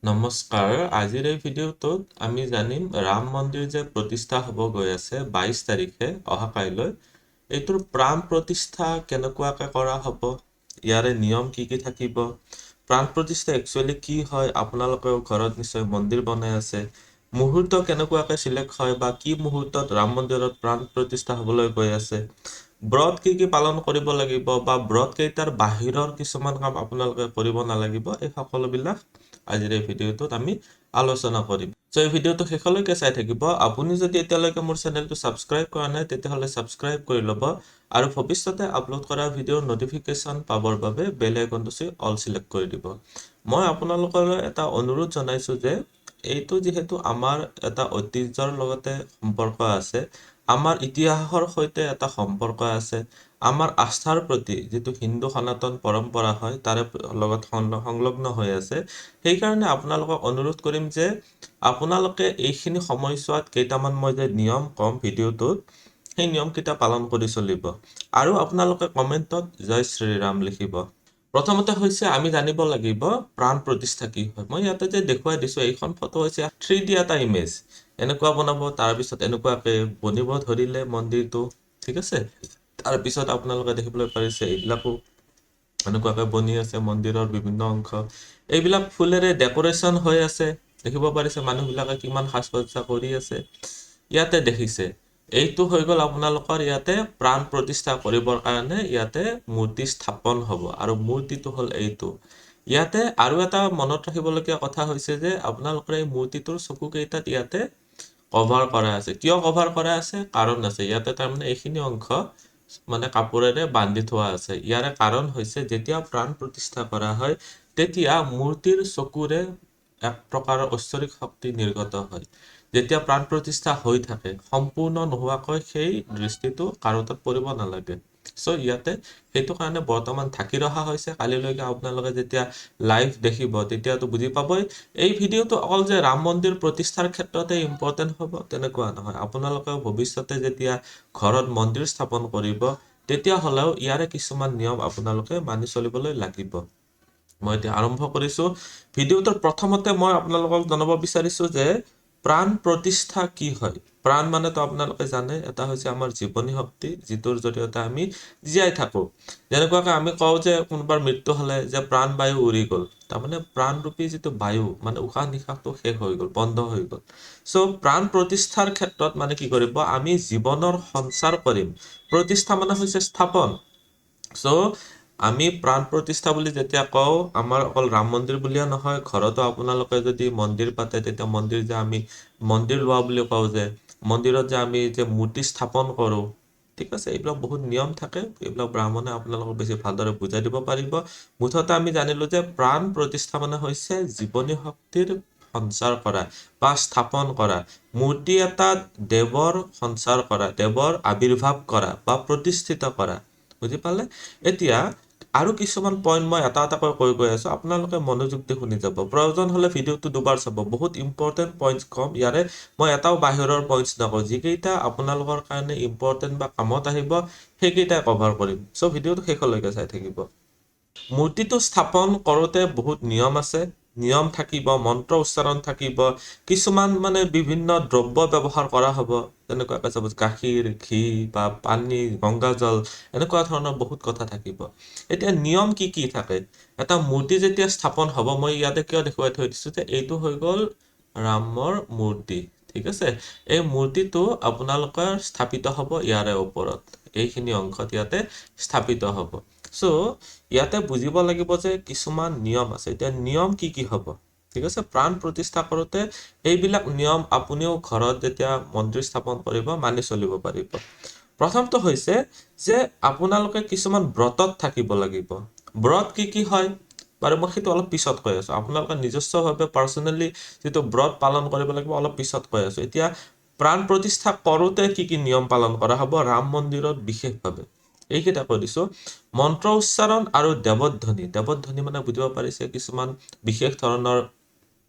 নমস্কাৰ। আজিৰ এই ভিডিঅ'টোত আমি জানিম ৰাম মন্দিৰ যে প্ৰতিষ্ঠা হ'ব গৈ আছে 22 তাৰিখে অহা কাইলৈ। এইটোৰ প্ৰাণ প্ৰতিষ্ঠা কেনেকুৱাকৈ কৰা হ'ব, ইয়াৰে নিয়ম কি থাকিব, প্ৰাণ প্ৰতিষ্ঠা একচুৱেলি কি হয়, আপোনালোকেও ঘৰত নিশ্চয় মন্দিৰ বনাই আছে, মুহূৰ্ত কেনেকুৱাকৈ চিলেক্ট হয় বা কি মুহূৰ্তত ৰাম মন্দিৰত প্ৰাণ প্ৰতিষ্ঠা হ'বলৈ গৈ আছে, ব্ৰত কি পালন কৰিব লাগিব বা ব্ৰত কেইটাৰ বাহিৰৰ কিছুমান কাম আপোনালোকে কৰিব নালাগিব, এই সকলোবিলাক আজিৰ এই ভিডিঅ'টোত আমি আলোচনা কৰিম। এই ভিডিঅ'টো শেষলৈকে চাই থাকিব। আপুনি যদি এতিয়ালৈকে মোৰ চেনেলটো ছাবস্ক্ৰাইব কৰা নাই তেতিয়াহ'লে ছাবস্ক্ৰাইব কৰি ল'ব আৰু ভৱিষ্যতে আপলোড কৰা ভিডিঅ'ৰ নটিফিকেশ্যন পাবৰ বাবে বেল আইকনটো চুই অল চিলেক্ট কৰি দিব। মই আপোনালোকলৈ এটা অনুৰোধ জনাইছোঁ যে এইটো যিহেতু আমাৰ এটা ঐতিহ্যৰ লগতে সম্পৰ্ক আছে, আমাৰ ইতিহাসৰ সৈতে এটা সম্পৰ্ক আছে, আমাৰ আস্থাৰ প্ৰতি যিটো হিন্দু সনাতন পৰম্পৰা হয় তাৰে লগত সংলগ্ন হৈ আছে। সেইকাৰণে আপোনালোকক অনুৰোধ কৰিম যে আপোনালোকে এইখিনি সময়ছোৱাত কেইটামান মই যে নিয়ম ক'ম ভিডিঅ'টোত, সেই নিয়মকেইটা পালন কৰি চলিব আৰু আপোনালোকে কমেণ্টত জয় শ্ৰীৰাম লিখিব। প্ৰথমতে হৈছে আমি জানিব লাগিব প্ৰাণ প্ৰতিষ্ঠা কি হয়। মই ইয়াতে যে দেখুৱাই দিছোঁ, এইখন ফটো হৈছে 3D এটা ইমেজ। এনেকুৱা বনাব, তাৰপিছত এনেকুৱাকৈ বনিব ধৰিলে মন্দিৰটো, ঠিক আছে। তাৰপিছত আপোনালোকে দেখিবলৈ পাৰিছে এইবিলাকো এনেকুৱাকৈ বনি আছে মন্দিৰৰ বিভিন্ন অংশ। এইবিলাক ফুলেৰে ডেক'ৰেশ্যন হৈ আছে, দেখিব পাৰিছে মানুহবিলাকে কিমান সাজ সজ্জা কৰি আছে। ইয়াতে দেখিছে এইটো হৈ গ'ল আপোনালোকৰ ইয়াতে প্ৰাণ প্ৰতিষ্ঠা কৰিবৰ কাৰণে ইয়াতে মূৰ্তি স্থাপন হ'ব আৰু মূৰ্তিটো হ'ল এইটো। ইয়াতে আৰু এটা মনত ৰাখিবলগীয়া কথা হৈছে যে আপোনালোকৰ এই মূৰ্তিটোৰ চকুকেইটাত ইয়াতে কভাৰ কৰা আছে। কিয় কভাৰ কৰা আছে? কাৰণ আছে। ইয়াতে তাৰমানে এইখিনি অংশ মানে কাপোৰেৰে বান্ধি থোৱা আছে। ইয়াৰে কাৰণ হৈছে যেতিয়া প্ৰাণ প্ৰতিষ্ঠা কৰা হয় তেতিয়া মূৰ্তিৰ চকুৰে এক প্ৰকাৰৰ ঐশ্বৰিক শক্তি নিৰ্গত হয়। যেতিয়া প্ৰাণ প্ৰতিষ্ঠা হৈ থাকে সম্পূৰ্ণ নোহোৱাকৈ সেই দৃষ্টিটো কাৰো তাত পৰিব নালাগে। ইয়াতে সেইটো কাৰণে বৰ্তমান ঢাকি ৰখা হৈছে। কালিলৈকে আপোনালোকে যেতিয়া লাইভ দেখিব তেতিয়াতো বুজি পাবই। এই ভিডিঅ'টো অকল যে ৰাম মন্দিৰ প্ৰতিষ্ঠাৰ ক্ষেত্ৰতে ইম্পৰ্টেণ্ট হ'ব তেনেকুৱা নহয়। আপোনালোকেও ভৱিষ্যতে যেতিয়া ঘৰত মন্দিৰ স্থাপন কৰিব তেতিয়াহ'লেও ইয়াৰে কিছুমান নিয়ম আপোনালোকে মানি চলিবলৈ লাগিব। মই এতিয়া আৰম্ভ কৰিছোঁ। ভিডিঅ'টোৰ প্ৰথমতে মই আপোনালোকক জনাব বিচাৰিছোঁ যে প্ৰাণ প্ৰতিষ্ঠা কি হয়। প্ৰাণ মানেতো আপোনালোকে জানে এটা হৈছে আমাৰ জীৱনী শক্তি, যিটোৰ জৰিয়তে আমি জীয়াই থাকোঁ। যেনেকুৱাকৈ আমি কওঁ যে কোনোবাৰ মৃত্যু হ'লে যে প্ৰাণ বায়ু উৰি গ'ল, তাৰমানে প্ৰাণৰূপী যিটো বায়ু মানে উশাহ নিশাহটো শেষ হৈ গ'ল, বন্ধ হৈ গ'ল। প্ৰাণ প্ৰতিষ্ঠাৰ ক্ষেত্ৰত মানে কি কৰিব, আমি জীৱনৰ সঞ্চাৰ কৰিম। প্ৰতিষ্ঠা মানে হৈছে স্থাপন। আমি প্ৰাণ প্ৰতিষ্ঠা বুলি যেতিয়া কওঁ, আমাৰ অকল ৰাম মন্দিৰ বুলিয়ে নহয়, ঘৰতো আপোনালোকে যদি মন্দিৰ পাতে তেতিয়া মন্দিৰ যে আমি মন্দিৰ লোৱা বুলি কওঁ, যে মন্দিৰত যে আমি যে মূৰ্তি স্থাপন কৰোঁ, ঠিক আছে। এইবিলাক বহুত নিয়ম থাকে, এইবিলাক ব্ৰাহ্মণে আপোনালোকক বেছি ভালদৰে বুজাই দিব পাৰিব। মুঠতে আমি জানিলোঁ যে প্ৰাণ প্ৰতিষ্ঠা মানে হৈছে জীৱনী শক্তিৰ সঞ্চাৰ কৰা বা স্থাপন কৰা। মূৰ্তি এটাত দেৱৰ সঞ্চাৰ কৰা, দেৱৰ আবিৰ্ভাৱ কৰা বা প্ৰতিষ্ঠিত কৰা, বুজি পালে? এতিয়া আৰু কিছুমান পইণ্ট মই এটা এটাকৈ কৈ গৈ আছোঁ, আপোনালোকে মনোযোগ দি শুনি যাব। প্ৰয়োজন হ'লে ভিডিঅ'টো দুবাৰ চাব, বহুত ইম্পৰ্টেণ্ট পইণ্টছ ক'ম। ইয়াৰে মই এটাও বাহিৰৰ পইণ্টছ নকওঁ, যিকেইটা আপোনালোকৰ কাৰণে ইম্পৰ্টেণ্ট বা কামত আহিব সেইকেইটাই কভাৰ কৰিম। ভিডিঅ'টো শেষলৈকে চাই থাকিব। মূৰ্তিটো স্থাপন কৰোঁতে বহুত নিয়ম আছে, নিয়ম থাকিব, মন্ত্ৰ উচ্চাৰণ থাকিব, কিছুমান মানে বিভিন্ন দ্ৰব্য ব্যৱহাৰ কৰা হ'ব, তেনেকুৱাকৈ চাব গাখীৰ, ঘি বা পানী, গংগাজল, এনেকুৱা ধৰণৰ বহুত কথা থাকিব। এতিয়া নিয়ম কি থাকে? এটা মূৰ্তি যেতিয়া স্থাপন হ'ব, মই ইয়াতে কিয় দেখুৱাই থৈ দিছোঁ যে এইটো হৈ গ'ল ৰামৰ মূৰ্তি, ঠিক আছে। এই মূৰ্তিটো আপোনালোকৰ স্থাপিত হ'ব ইয়াৰে ওপৰত, এইখিনি অংশত ইয়াতে স্থাপিত হ'ব। ইয়াতে বুজিব লাগিব যে কিছুমান নিয়ম আছে। এতিয়া নিয়ম কি হ'ব, ঠিক আছে। প্ৰাণ প্ৰতিষ্ঠা কৰোঁতে এইবিলাক নিয়ম আপুনিও ঘৰত যেতিয়া মন্দিৰ স্থাপন কৰিব মানি চলিব পাৰিব। প্ৰথমটো হৈছে যে আপোনালোকে কিছুমান ব্ৰতত থাকিব লাগিব। ব্ৰত কি হয় বাৰু মই সেইটো অলপ পিছত কৈ আছোঁ। আপোনালোকে নিজস্বভাৱে পাৰ্চনেলি যিটো ব্ৰত পালন কৰিব লাগিব অলপ পিছত কৈ আছোঁ। এতিয়া প্ৰাণ প্ৰতিষ্ঠা কৰোঁতে কি নিয়ম পালন কৰা হ'ব ৰাম মন্দিৰত বিশেষভাৱে, এইকেইটা কৈ দিছোঁ। মন্ত্ৰ উচ্চাৰণ আৰু দেৱধ্বনি। দেৱধ্বনি মানে বুজিব পাৰিছে, কিছুমান বিশেষ ধৰণৰ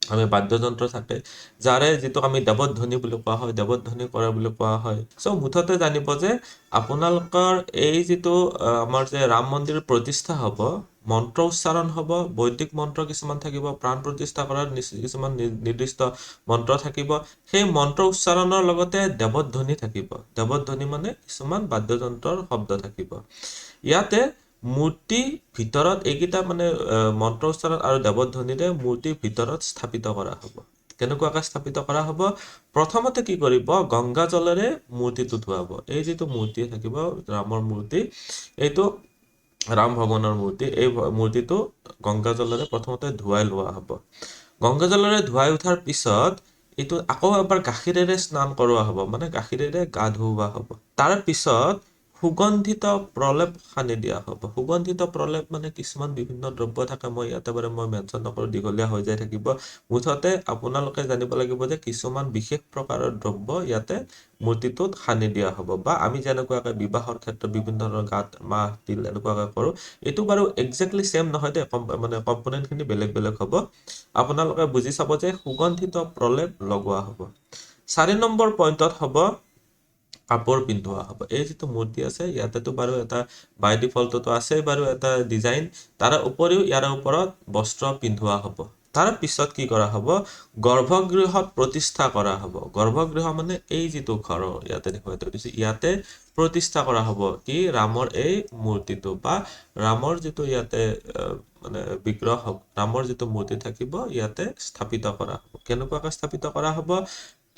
আমি বাদ্যযন্ত্ৰ থাকে যাৰে যিটোক আমি দেৱধ্বনি বুলি কোৱা হয়, দেৱধ্বনি কৰে বুলি কোৱা হয়। মুঠতে জানিব যে আপোনালোকৰ এই যিটো আমাৰ যে ৰাম মন্দিৰ প্ৰতিষ্ঠা হ'ব মন্ত্ৰ উচ্চাৰণ হ'ব, বৈদিক মন্ত্ৰ কিছুমান থাকিব, প্ৰাণ প্ৰতিষ্ঠা কৰাৰ কিছুমান নিৰ্দিষ্ট মন্ত্ৰ থাকিব। সেই মন্ত্ৰ উচ্চাৰণৰ লগতে দেৱধ্বনি থাকিব। দেৱধ্বনি মানে কিছুমান বাদ্যযন্ত্ৰৰ শব্দ থাকিব। ইয়াতে মূৰ্তিৰ ভিতৰত এইকেইটা মানে মন্ত্ৰ উচ্চাৰণ আৰু দেৱধ্বনিৰে মূৰ্তিৰ ভিতৰত স্থাপিত কৰা হ'ব। কেনেকুৱাকৈ স্থাপিত কৰা হ'ব? প্ৰথমতে কি কৰিব? গংগা জলেৰে মূৰ্তিটো ধুৱাব। এই যিটো মূৰ্তি থাকিব ৰামৰ মূৰ্তি, এইটো ৰাম ভগৱানৰ মূৰ্তি, এই মূৰ্তিটো গংগা জলেৰে প্ৰথমতে ধুৱাই লোৱা হ'ব। গংগা জলেৰে ধুৱাই উঠাৰ পিছত এইটো আকৌ এবাৰ গাখীৰেৰে স্নান কৰোৱা হ'ব, মানে গাখীৰেৰে গা ধুওৱা হ'ব। তাৰ পিছত সুগন্ধিত প্ৰলেপ সানি দিয়া হ'ব। সুগন্ধিত প্ৰলেপ মানে কিছুমান বিভিন্ন দ্ৰব্য থাকে, মই ইয়াতে বাৰু মই মেনশ্যন নকৰোঁ, দীঘলীয়া হৈ যাই থাকিব। মুঠতে আপোনালোকে জানিব লাগিব যে কিছুমান বিশেষ প্ৰকাৰৰ দ্ৰব্য ইয়াতে মূৰ্তিটোত সানি দিয়া হ'ব, বা আমি যেনেকুৱাকৈ বিবাহৰ ক্ষেত্ৰত বিভিন্ন ধৰণৰ গাত মাহ তিল এনেকুৱাকৈ কৰোঁ, এইটো বাৰু একজেক্টলি ছেম নহয় দেই, মানে কম্পনেণ্টখিনি বেলেগ বেলেগ হ'ব। আপোনালোকে বুজি চাব যে সুগন্ধিত প্ৰলেপ লগোৱা হ'ব। 4 নম্বৰ পইণ্টত হ'ব কাপোৰ পিন্ধোৱা হ'ব। এই যিটো মূৰ্তি আছে ইয়াতেতো বাৰু এটা বাই ডিফল্টতো আছে বাৰু এটা ডিজাইন, তাৰ উপৰিও ইয়াৰ ওপৰত বস্ত্ৰ পিন্ধোৱা হ'ব। তাৰ পিছত কি কৰা হ'ব? গৰ্ভগৃহত প্ৰতিষ্ঠা কৰা হ'ব। গৰ্ভগৃহ মানে এই যিটো ঘৰ ইয়াতে দেখুৱাই থৈ দিছোঁ, ইয়াতে প্ৰতিষ্ঠা কৰা হ'ব কি? ৰামৰ এই মূৰ্তিটো, বা ৰামৰ যিটো ইয়াতে মানে বিগ্ৰহ হওক, ৰামৰ যিটো মূৰ্তি থাকিব ইয়াতে স্থাপিত কৰা হ'ব। কেনেকুৱাকৈ স্থাপিত কৰা হ'ব?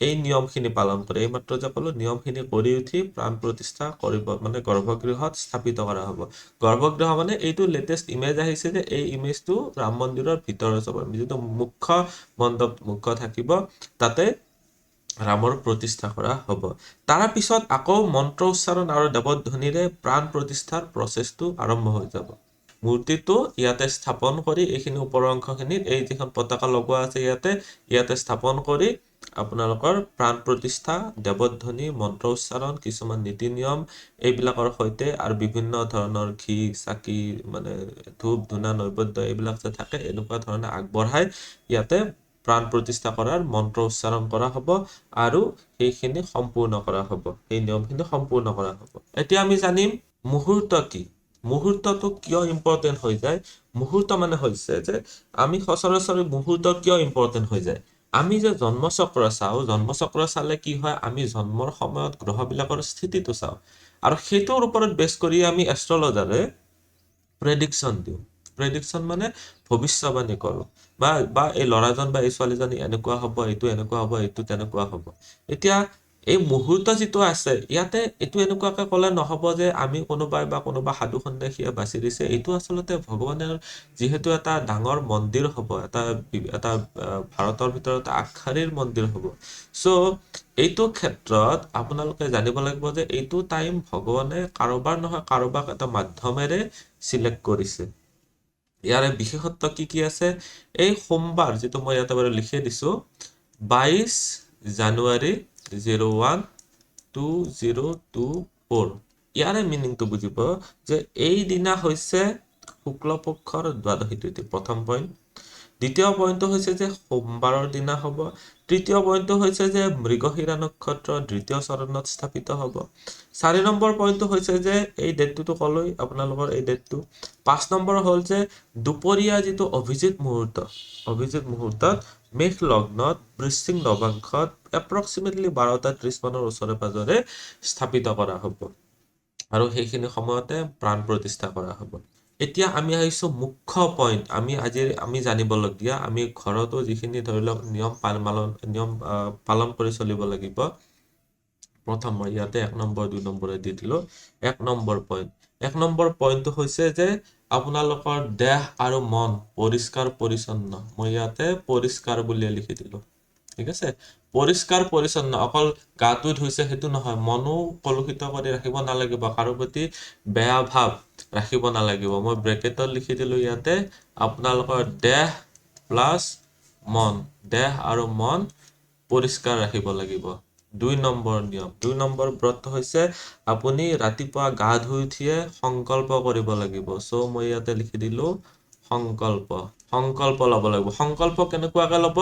এই নিয়মখিনি পালন কৰে। এইমাত্ৰ যে ক'লো নিয়মখিনি কৰি উঠি প্ৰাণ প্ৰতিষ্ঠা কৰিব, মানে গৰ্ভগৃহত স্থাপিত কৰা হ'ব। গৰ্ভগৃহ মানে এইটো লেটেষ্ট ইমেজ আহিছে যে এই ইমেজটো ৰাম মন্দিৰৰ ভিতৰৰ চাব, যিটো মুখ্য মণ্ডপ মুখ্য থাকিব তাতে ৰামৰ প্ৰতিষ্ঠা কৰা হ'ব। তাৰ পিছত আকৌ মন্ত্ৰ উচ্চাৰণ আৰু দেৱধ্বনিৰে প্ৰাণ প্ৰতিষ্ঠাৰ প্ৰচেছটো আৰম্ভ হৈ যাব। মূৰ্তিটো ইয়াতে স্থাপন কৰি এইখিনি ওপৰৰ অংশখিনিত এই যিখন পতাকা লগোৱা আছে ইয়াতে স্থাপন কৰি আপোনালোকৰ প্ৰাণ প্ৰতিষ্ঠা, দেৱধ্বনি, মন্ত্ৰ উচ্চাৰণ, কিছুমান নীতি নিয়ম এইবিলাকৰ সৈতে আৰু বিভিন্ন ধৰণৰ ঘি চাকি মানে ধূপ ধূনা নৈবেদ্য এইবিলাক যে থাকে, এনেকুৱা ধৰণে আগবঢ়াই ইয়াতে প্ৰাণ প্ৰতিষ্ঠা কৰাৰ মন্ত্ৰ উচ্চাৰণ কৰা হ'ব আৰু সেইখিনি সম্পূৰ্ণ কৰা হ'ব, সেই নিয়মখিনি সম্পূৰ্ণ কৰা হ'ব। এতিয়া আমি জানিম মুহূৰ্ত কি। মুহূৰ্তটো কিয় ইম্পৰ্টেণ্ট হৈ যায়? মুহূৰ্ত মানে হৈছে যে আমি সচৰাচৰ মুহূৰ্ত কিয় ইম্পৰ্টেণ্ট হৈ যায়? আমি যে জন্মচক্ৰ চাওঁ, জন্মচক্ৰ চালে কি হয়? আমি জন্মৰ সময়ত গ্ৰহবিলাকৰ স্থিতিটো চাওঁ, আৰু সেইটোৰ ওপৰত বেছ কৰি আমি এষ্ট্ৰলজাৰে প্ৰেডিকশ্যন দিওঁ। প্ৰেডিকশ্যন মানে ভৱিষ্যবাণী কৰোঁ, বা এই ল'ৰাজন বা এই ছোৱালীজনী এনেকুৱা হ'ব, এইটো এনেকুৱা হ'ব, এইটো তেনেকুৱা হ'ব। এতিয়া এই মুহূৰ্ত যিটো আছে ইয়াতে এইটো এনেকুৱাকৈ ক'লে নহ'ব যে আমি কোনোবাই বা কোনোবা সাধু সন্ন্যাসীয়ে বাছি দিছে। এইটো আচলতে ভগৱানৰ যিহেতু এটা ডাঙৰ মন্দিৰ হ'ব, এটা ভাৰতৰ ভিতৰত আগশাৰীৰ মন্দিৰ হ'ব। চ' এইটো ক্ষেত্ৰত আপোনালোকে জানিব লাগিব যে এইটো টাইম ভগৱানে কাৰোবাৰ নহয় কাৰোবাক এটা মাধ্যমেৰে চিলেক্ট কৰিছে। ইয়াৰে বিশেষত্ব কি কি আছে? এই সোমবাৰ যিটো মই ইয়াতে বাৰু লিখি দিছোঁ, 22 জানুৱাৰী 01/2024। ইয়াৰে মিনিংটো বুজিব যে এই দিনা হৈছে শুক্লপক্ষৰ দ্বাদশী তিথি, প্ৰথম পইণ্ট। দ্বিতীয় পইণ্টটো হৈছে যে সোমবাৰৰ দিনা হ'ব। তৃতীয় পইণ্টটো হৈছে যে মৃগশিৰা নক্ষত্ৰ দ্বিতীয় চৰণত স্থাপিত হ'ব। 4 নম্বৰ পইণ্টটো হৈছে যে এই ডেটটোতো ক'লোই আপোনালোকৰ এই ডেটটো। 5 নম্বৰ হ'ল যে দুপৰীয়া যিটো অভিজিত মুহূৰ্তত মেঘ লগ্নত বৃশ্চিক নৱাংশত এপ্ৰক্সিমেটলি 12:30 মানৰ ওচৰে পাজৰে স্থাপিত কৰা হ'ব, আৰু সেইখিনি সময়তে প্ৰাণ প্ৰতিষ্ঠা কৰা হ'ব। এতিয়া আমি আহিছোঁ মুখ্য পইণ্ট, আমি জানিবলগীয়া, আমি ঘৰতো যিখিনি ধৰি লওক নিয়ম পালন কৰি চলিব লাগিব। প্ৰথম মই ইয়াতে 1 নম্বৰ 2 নম্বৰে দি দিলোঁ। 1 নম্বৰ পইণ্ট, 1 নম্বৰ পইণ্টটো হৈছে যে আপোনালোকৰ দেহ আৰু মন পৰিষ্কাৰ পৰিচ্ছন্ন। মই ইয়াতে পৰিষ্কাৰ বুলিয়ে লিখি দিলোঁ, ঠিক আছে? পৰিষ্কাৰ পৰিচ্ছন্ন, অকল গাটো ধুইছে সেইটো নহয়, মনো কলুষিত কৰি ৰাখিব নালাগিব, কাৰো প্ৰতি বেয়া ভাৱ ৰাখিব নালাগিব। মই ব্ৰেকেটত লিখি দিলোঁ ইয়াতে আপোনালোকৰ দেহ প্লাছ মন, দেহ আৰু মন পৰিষ্কাৰ ৰাখিব লাগিব। 2 নম্বৰ নিয়ম, 2 নম্বৰ ব্ৰত হৈছে আপুনি ৰাতিপুৱা গা ধুই উঠিয়ে সংকল্প কৰিব লাগিব। চ' মই ইয়াতে লিখি দিলোঁ সংকল্প ল'ব লাগিব। সংকল্প কেনেকুৱাকৈ ল'ব?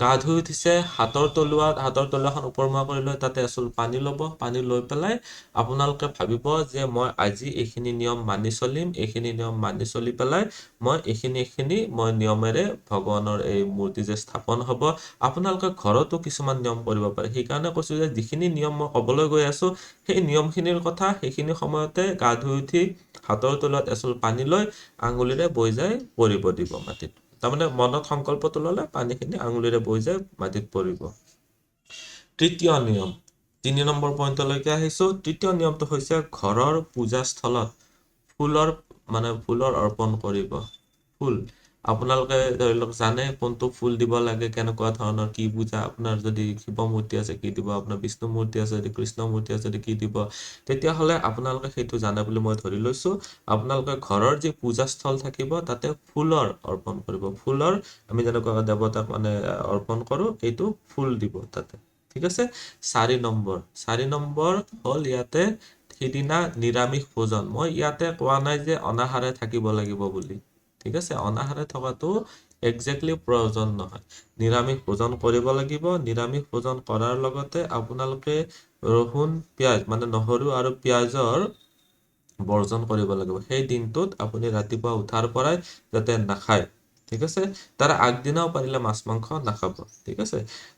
গা ধুই উঠিছে, হাতৰ তলুৱাখন ওপৰমুৱা কৰি লৈ তাতে এচুল পানী ল'ব। পানী লৈ পেলাই আপোনালোকে ভাবিব যে মই আজি এইখিনি নিয়ম মানি চলিম, এইখিনি নিয়ম মানি চলি পেলাই মই এইখিনি মই নিয়মেৰে ভগৱানৰ এই মূৰ্তি যে স্থাপন হ'ব। আপোনালোকে ঘৰতো কিছুমান নিয়ম কৰিব পাৰে। সেইকাৰণে কৈছোঁ যে যিখিনি নিয়ম মই ক'বলৈ গৈ আছোঁ সেই নিয়মখিনিৰ কথা সেইখিনি সময়তে গা ধুই উঠি হাতৰ তলুৱাত এচুল পানী লৈ আঙুলিৰে বৈ যাই পৰিব দিব মাটিত। তাৰমানে মনত সংকল্পটো ল'লে পানীখিনি আঙুলিৰে বৈ যায় মাটিত পৰিব। তৃতীয় নিয়ম, 3 নম্বৰ পইণ্টলৈকে আহিছোঁ। তৃতীয় নিয়মটো হৈছে ঘৰৰ পূজাস্থলত ফুলৰ অৰ্পণ কৰিব। ফুল আপোনালোকে ধৰি লওক জানে কোনটো ফুল দিব লাগে, কেনেকুৱা ধৰণৰ, কি পূজা, আপোনাৰ যদি শিৱ মূৰ্তি আছে কি দিব, আপোনাৰ বিষ্ণু মূৰ্তি আছে যদি, কৃষ্ণ মূৰ্তি আছে যদি কি দিব, তেতিয়াহ'লে আপোনালোকে সেইটো জানে বুলি মই ধৰি লৈছোঁ। আপোনালোকে ঘৰৰ যি পূজাস্থল থাকিব তাতে ফুলৰ অৰ্পণ কৰিব। ফুলৰ আমি যেনেকুৱা দেৱতাক মানে অৰ্পণ কৰোঁ, এইটো ফুল দিব তাতে। ঠিক আছে। 4 নম্বৰ হ'ল ইয়াতে সিদিনা নিৰামিষ ভোজন। মই ইয়াতে কোৱা নাই যে অনাহাৰে থাকিব লাগিব বুলি। ঠিক আছে, অনাহাৰে থকাটো একজেক্টলি প্ৰয়োজন নহয়। নিৰামিষ ভোজন কৰিব লাগিব। নিৰামিষ ভোজন কৰাৰ লগতে আপোনালোকে ৰহুন পিঁয়াজ মানে নহৰু আৰু পিঁয়াজৰ বৰ্জন কৰিব লাগিব। সেই দিনটোত আপুনি ৰাতিপুৱা উঠাৰ পৰাই যাতে নাখায়। ঠিক আছে, তাৰ আগদিনাও পাৰিলে মাছ মাংস নাখাব। ঠিক আছে,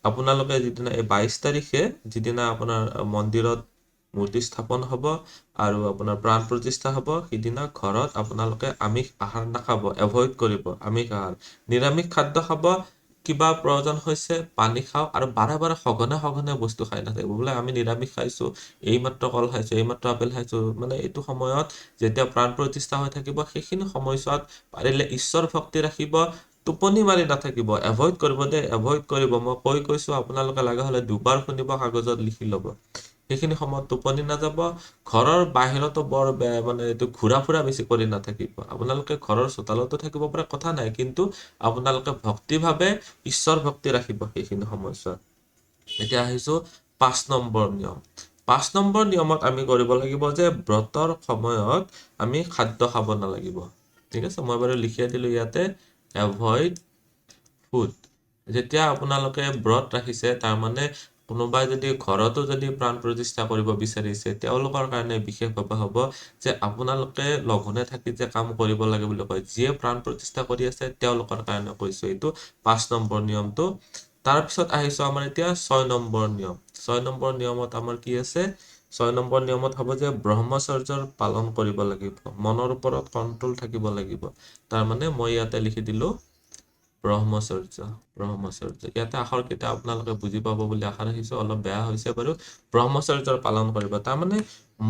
আপোনালোকে যিদিনা এই 22 তাৰিখে যিদিনা আপোনাৰ মন্দিৰত মূৰ্তি স্থাপন হ'ব আৰু আপোনাৰ প্ৰাণ প্ৰতিষ্ঠা হ'ব, সিদিনা ঘৰত আপোনালোকে আমিষ আহাৰ নাখাব, এভইড কৰিব আমিষ আহাৰ। নিৰামিষ খাদ্য খাব। কিবা প্ৰয়োজন হৈছে পানী খাওঁ, আৰু বাৰে সঘনে বস্তু খাই নাথাকিব। বোলে আমি নিৰামিষ খাইছোঁ, এইমাত্ৰ কল খাইছোঁ, এইমাত্ৰ আপেল খাইছোঁ, মানে এইটো সময়ত যেতিয়া প্ৰাণ প্ৰতিষ্ঠা হৈ থাকিব সেইখিনি সময়ছোৱাত পাৰিলে ঈশ্বৰ ভক্তি ৰাখিব। টোপনি মাৰি নাথাকিব, এভইড কৰিব দেই, এভইড কৰিব। মই কৈছোঁ আপোনালোকে লগা হ'লে 2বাৰ শুনিব, কাগজত লিখি ল'ব। সেইখিনি সময়ত টোপনি নাযাব। ঘৰৰ বাহিৰতো বৰ মানে এইটো ঘূৰা ফুৰা বেছি কৰি নাথাকিব। আপোনালোকে ঘৰৰ চোতালতো থাকিব পাৰে, কথা নাই, কিন্তু আপোনালোকে ভক্তিভাৱে ঈশ্বৰ ভক্তি ৰাখিব সেইখিনি সময়ছোৱাত। এতিয়া আহিছোঁ 5 নম্বৰ নিয়ম। 5 নম্বৰ নিয়মত আমি কৰিব লাগিব যে ব্ৰতৰ সময়ত আমি খাদ্য খাব নালাগিব। ঠিক আছে, মই বাৰু লিখিয়ে দিলোঁ ইয়াতে, এভইড ফুড। যেতিয়া আপোনালোকে ব্ৰত ৰাখিছে, তাৰমানে কোনোবাই যদি ঘৰতো যদি প্ৰাণ প্ৰতিষ্ঠা কৰিব বিচাৰিছে, তেওঁলোকৰ কাৰণে বিশেষভাৱে হ'ব যে আপোনালোকে লঘোণে থাকি যে কাম কৰিব লাগে বুলি কয়, যিয়ে প্ৰাণ প্ৰতিষ্ঠা কৰি আছে তেওঁলোকৰ কাৰণে কৈছোঁ এইটো 5 নম্বৰ নিয়মটো। তাৰপিছত আহিছোঁ আমাৰ এতিয়া 6 নম্বৰ নিয়ম। 6 নম্বৰ নিয়মত আমাৰ কি আছে? 6 নম্বৰ নিয়মত হ'ব যে ব্ৰহ্মচৰ্যৰ পালন কৰিব লাগিব। মনৰ ওপৰত কণ্ট্ৰল থাকিব লাগিব। তাৰমানে মই ইয়াতে লিখি দিলোঁ ব্ৰহ্মচৰ্য। ইয়াতে আখৰকেইটা আপোনালোকে বুজি পাব বুলি আশা ৰাখিছোঁ। অলপ বেয়া হৈছে বাৰু। ব্ৰহ্মচৰ্যৰ পালন কৰিব, তাৰমানে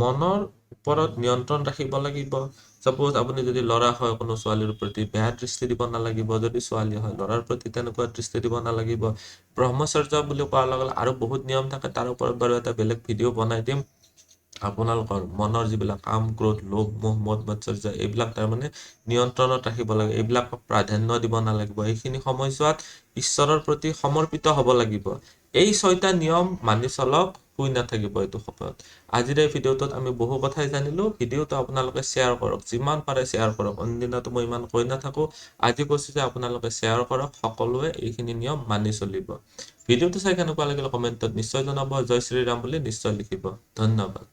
মনৰ ওপৰত নিয়ন্ত্ৰণ ৰাখিব লাগিব। ছাপোজ আপুনি যদি ল'ৰা হয়, কোনো ছোৱালীৰ প্ৰতি বেয়া দৃষ্টি দিব নালাগিব। যদি ছোৱালী হয়, ল'ৰাৰ প্ৰতি তেনেকুৱা দৃষ্টি দিব নালাগিব। ব্ৰহ্মচৰ্য বুলি কোৱাৰ লগে লগে আৰু বহুত নিয়ম থাকে, তাৰ ওপৰত বাৰু এটা বেলেগ ভিডিঅ' বনাই দিম। আপোনালোকৰ মনৰ যিবিলাক কাম, ক্ৰোধ, লোভ, মোহ, মদ, মাৎসৰ্য, এইবিলাক তাৰমানে নিয়ন্ত্ৰণত ৰাখিব লাগে। এইবিলাকক প্ৰাধান্য দিব নালাগিব। এইখিনি সময়ছোৱাত ঈশ্বৰৰ প্ৰতি সমৰ্পিত হ'ব লাগিব। এই 6টা নিয়ম মানি চলক, শুই নাথাকিব এইটো সময়ত। আজিৰ এই ভিডিঅ'টোত আমি বহু কথাই জানিলোঁ। ভিডিঅ'টো আপোনালোকে শ্বেয়াৰ কৰক, যিমান পাৰে শ্বেয়াৰ কৰক। অন্যদিনাতো মই ইমান কৈ নাথাকোঁ। আজি কৈছোঁ যে আপোনালোকে শ্বেয়াৰ কৰক, সকলোৱে এইখিনি নিয়ম মানি চলিব। ভিডিঅ'টো চাই কেনেকুৱা লাগিল কমেণ্টত নিশ্চয় জনাব। জয় শ্ৰীৰাম বুলি নিশ্চয় লিখিব। ধন্যবাদ।